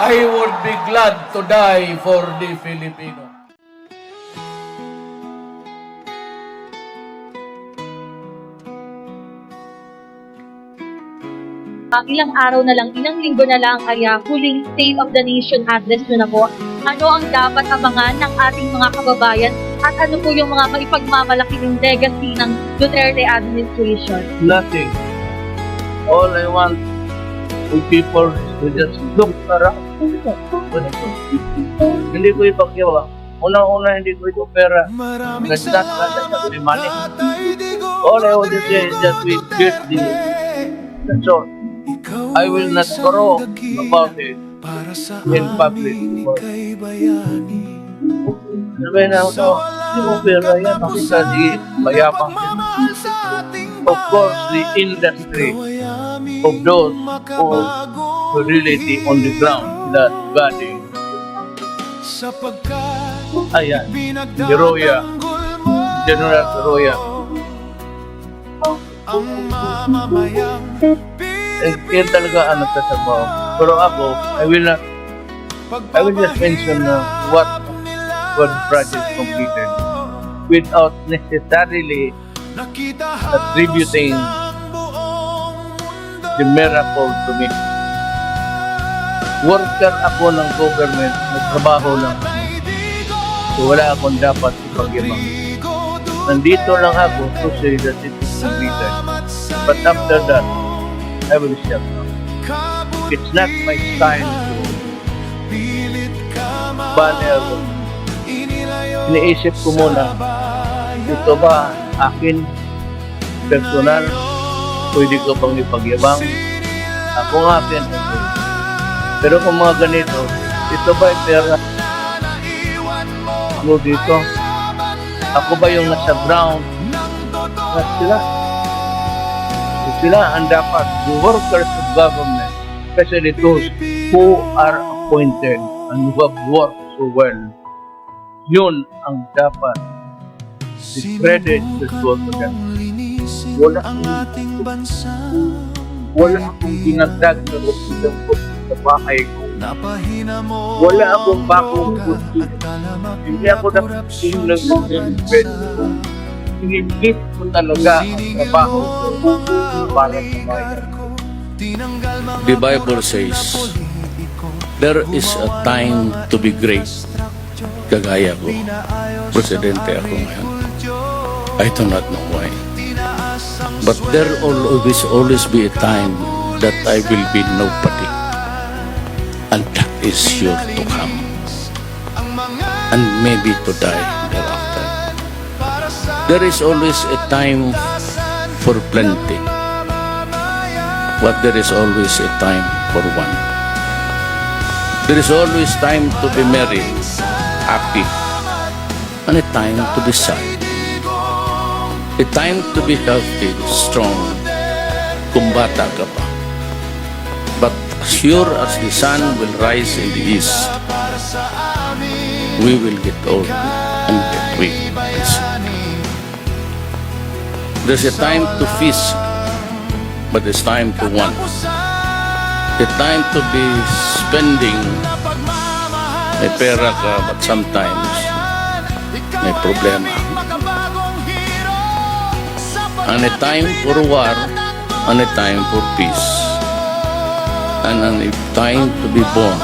I would be glad to die for the Filipino. Ilang araw na lang, ilang linggo na lang ay huling State of the Nation address nyo na po. Ano ang dapat abangan ng ating mga kababayan at ano po yung mga maipagmamalaki ng legacy ng Duterte administration? Nothing. All I want with people to just look around. Hindi ko ipagyawa. Unang-una, hindi ko ito pera. That's not the money. All I want to say is that we get that's all. I will not grow about it in public. Sabi na ako, hindi mo pera yan. Makita di mayabang. Of course, the industry of those who really on the ground, that body. Ayan, si Roya, General Roya. Yan talaga ang nagtatrabaho. Pero ako, I will just mention what project completed without necessarily attributing the miracle to me. Worker ako ng government, nagtrabaho lang. So wala akong dapat ipagyabang. Nandito lang ako to say that it is completed. But after that, I will shut down. It's not my style to banner. Iniisip ko muna, ito ba akin, personal, pwede ko pang ipagyabang? Ako nga akin. Pero kung mga ganito, ito ba yung pera mo dito? Ako ba yung nasa ground? At sila ang dapat, the workers of government, especially those who are appointed and who have worked so well, yun ang dapat discredit the work of them. Wala akong dinagdag na gusto sa bahay ko. Wala akong bakong gusto. Hindi ako dapat nag-invest ko. Hinigit ko talaga ang trabaho ko para sa bayan. The Bible says, there is a time to be great. Kagaya ko, presidente ako ngayon. I do not know why. But there will always be a time that I will be nobody. And that is sure to come. And maybe to die thereafter. There is always a time for plenty. But there is always a time for one. There is always time to be merry, happy, and a time to be sad. A time to be healthy, strong, kung bata ka pa. But as sure as the sun will rise in the east, we will get old and get weak and sick. There's a time to feast, but there's time to want. A time to be spending. May pera ka, but sometimes may problema. And a time for war, and a time for peace. And a time to be born,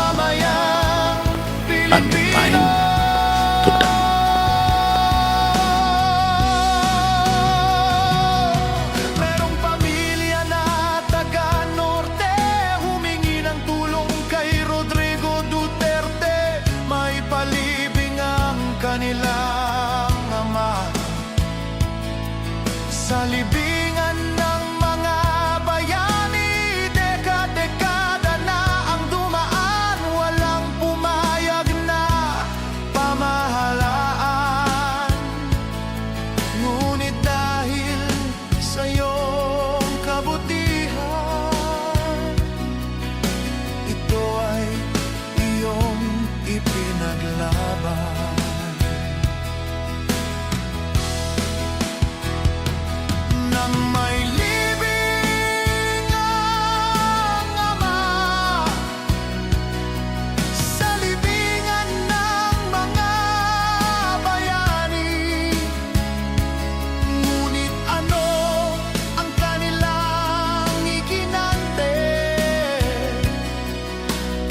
and a time to die. Sa libingan ng mga bayani, dekada na ang dumaan, walang pumayag na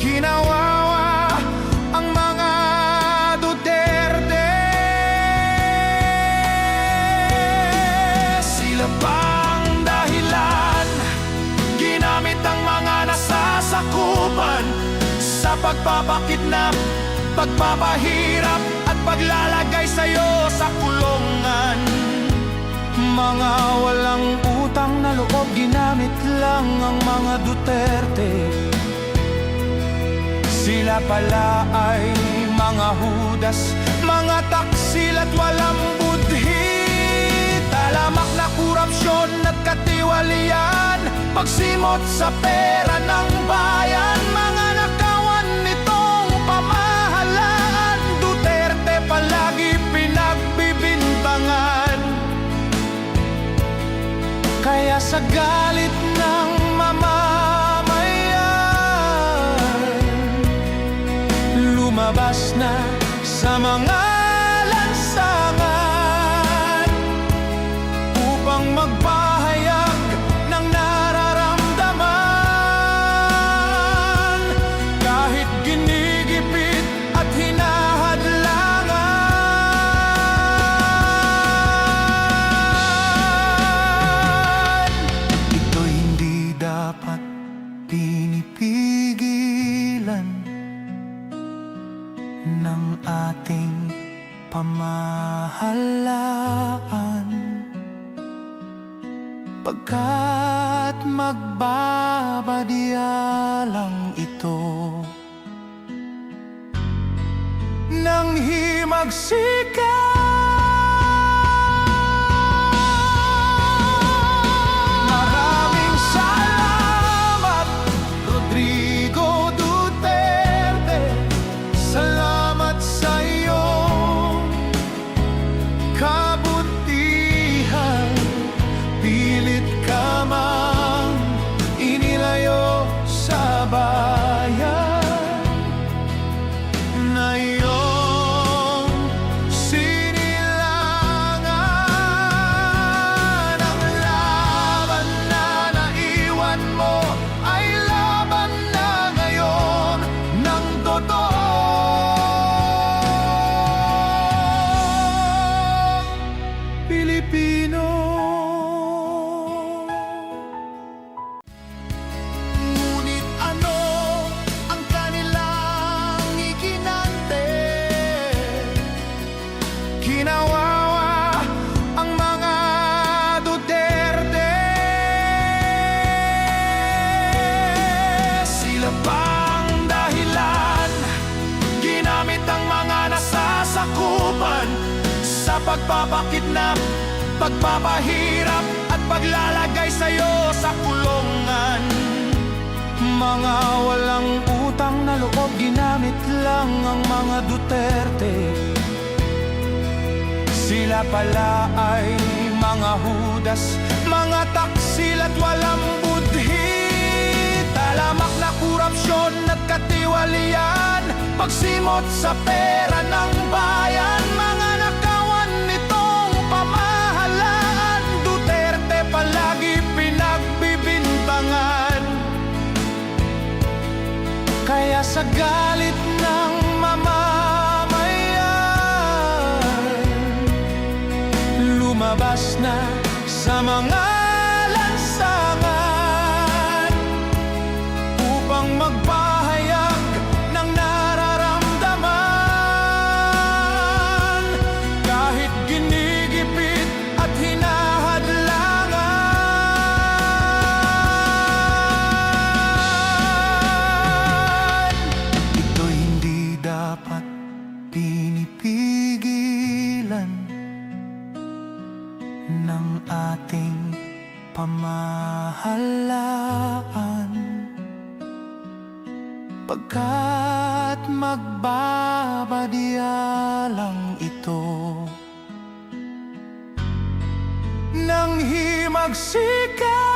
Kinawawa ang mga Duterte. Sila pang dahilan, ginamit ang mga nasasakupan sa pagpapakidnap, pagpapahirap at paglalagay sa'yo sa kulungan. Mga walang utang na loob, ginamit lang ang mga Duterte. Sila pala ay mga hudas, mga taksil at walang budhi. Talamak na korupsyon at katiwalian, pagsimot sa pera ng bayan. Mga nakawan nitong pamahalaan, Duterte palagi pinagbibintangan. Kaya sa galit ng mamamayan, lumabas na sa mga lansangan upang magpahayag ng nararamdaman. Kahit ginigipit at hinahadlangan, ito'y hindi dapat pinipigilan ng ating pamahalaan, pagkat magbabadya lang ito ng himagsikan. Maraming salamat, Rodrigo Duterte. Salamat sa iyong kabutihan. Pilit ka mang inilayo sa bayan na iyong sinilangan. Ang laban na naiwan mo ay laban na ngayon ng totoong Pilipino. Ngunit ano ang kanilang iginante? Kinawawa ang mga Duterte. Sila pang dahilan, ginamit ang mga nasasakupan sa pagpapakidnap, pagpapahirap at paglalagay sa'yo sa kulungan. Mga walang utang na loob, ginamit lang ang mga Duterte. Sila pala ay mga hudas, mga taksil at walang budhi. Talamak na korupsyon at katiwalian, pagsimot sa pera ng bayan. Mga nakawan nitong pamahalaan, Duterte palagi pinagbibintangan. Kaya sa galit ng mamamayan, lumabas na sa mga lansangan upang magpahayag ng nararamdaman. Kahit ginigipit at hinahadlangan, ito'y hindi dapat pinipigilan ng ating pamahalaan, pagkat magbabadya lang ito ng himagsikan.